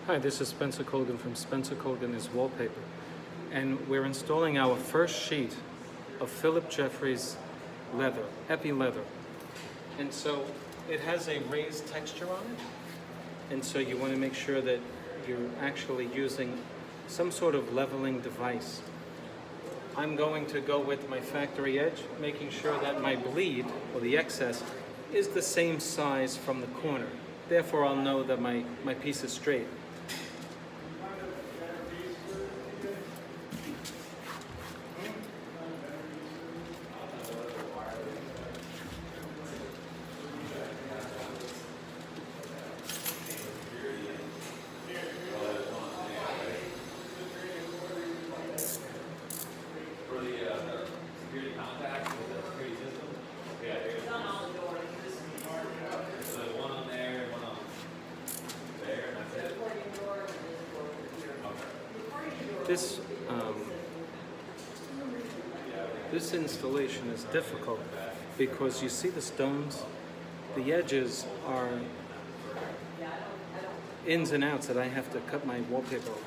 Hi, this is Spencer Colgan from Spencer Colgan is Wallpaper, and we're installing our first sheet of Phillip Jeffries leather, epi leather. And so it has a raised texture on it, and so you want to make sure that you're actually using some sort of leveling device. I'm going to go with my factory edge, making sure that my bleed, or the excess, is the same size from the corner. Therefore, I'll know that my piece is straight. This installation is difficult because you see the stones, the edges are ins and outs that I have to cut my wallpaper over.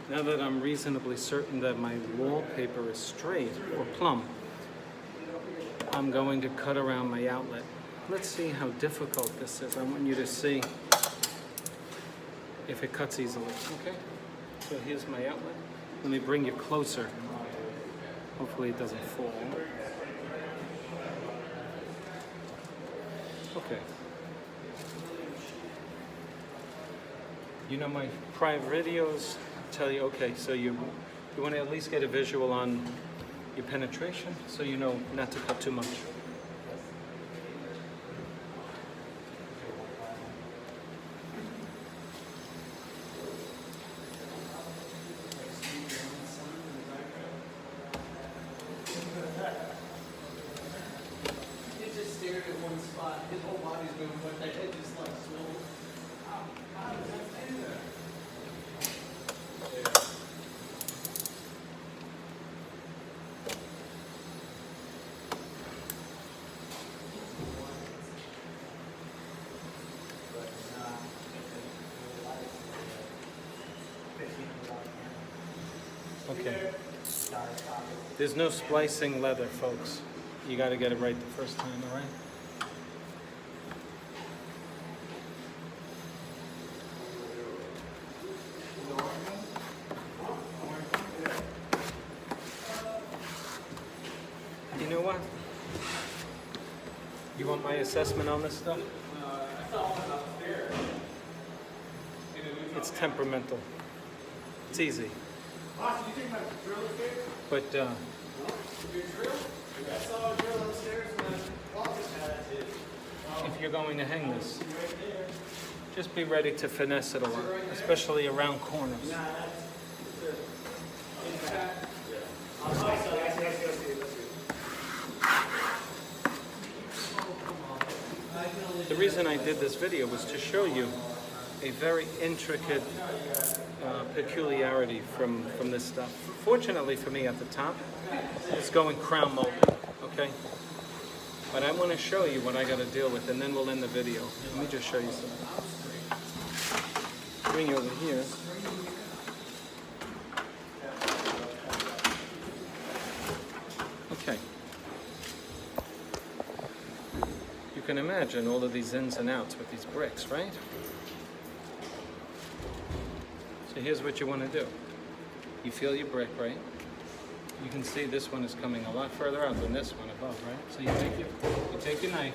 Now that I'm reasonably certain that my wallpaper is straight or plumb, I'm going to cut around my outlet. Let's see how difficult this is. I want you to see if it cuts easily, okay? So here's my outlet. Let me bring you closer. Hopefully it doesn't fall. Okay. You know, my prior videos tell you, okay, so you want to at least get a visual on your penetration so you know not to cut too much. He just stared at one spot. His whole body's moving, but that head just like swelled. How does that stand there? Okay. There's no splicing leather, folks. You got to get it right the first time, all right? You know what? You want my assessment on this stuff? It's temperamental. It's easy. Boss, you think my drill is big? But Your drill? I saw a drill upstairs when Walter's had it. if you're going to hang this, just be ready to finesse it a lot, especially around corners. The reason I did this video was to show you a very intricate peculiarity from this stuff. Fortunately for me at the top, it's going crown molded, okay? But I want to show you what I got to deal with, and then we'll end the video. Let me just show you something. Bring you over here. Okay. You can imagine all of these ins and outs with these bricks, right? So here's what you want to do. You feel your brick, right? You can see this one is coming a lot further out than this one above, right? So you take your knife,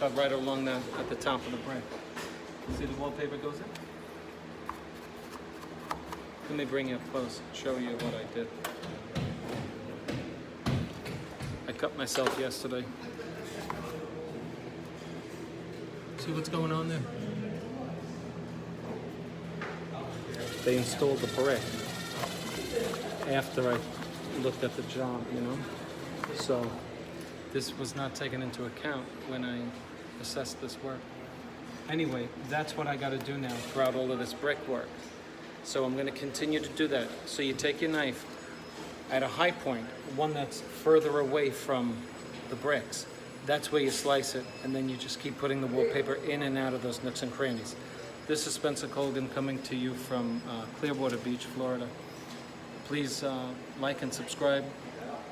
but right along at the top of the brick. See the wallpaper goes in? Let me bring you up close, show you what I did. I cut myself yesterday. See what's going on there? They installed the brick after I looked at the job, you know? So this was not taken into account when I assessed this work. Anyway, that's what I got to do now throughout all of this brickwork. So I'm going to continue to do that. So you take your knife at a high point, one that's further away from the bricks. That's where you slice it, and then you just keep putting the wallpaper in and out of those nooks and crannies. This is Spencer Colgan coming to you from Clearwater Beach, Florida. Please like and subscribe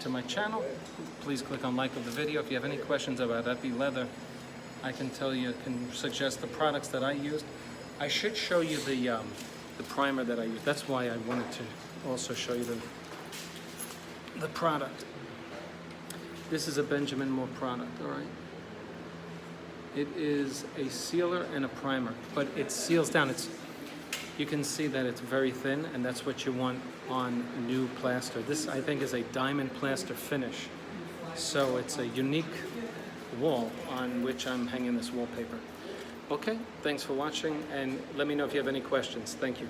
to my channel. Please click on like of the video. If you have any questions about Epi Leather, I can tell you, can suggest the products that I used. I should show you the primer that I used. That's why I wanted to also show you the product. This is a Benjamin Moore product, all right? It is a sealer and a primer, but it seals down. You can see that it's very thin, and that's what you want on new plaster. This, I think, is a diamond plaster finish. So it's a unique wall on which I'm hanging this wallpaper. Okay, thanks for watching, and let me know if you have any questions. Thank you.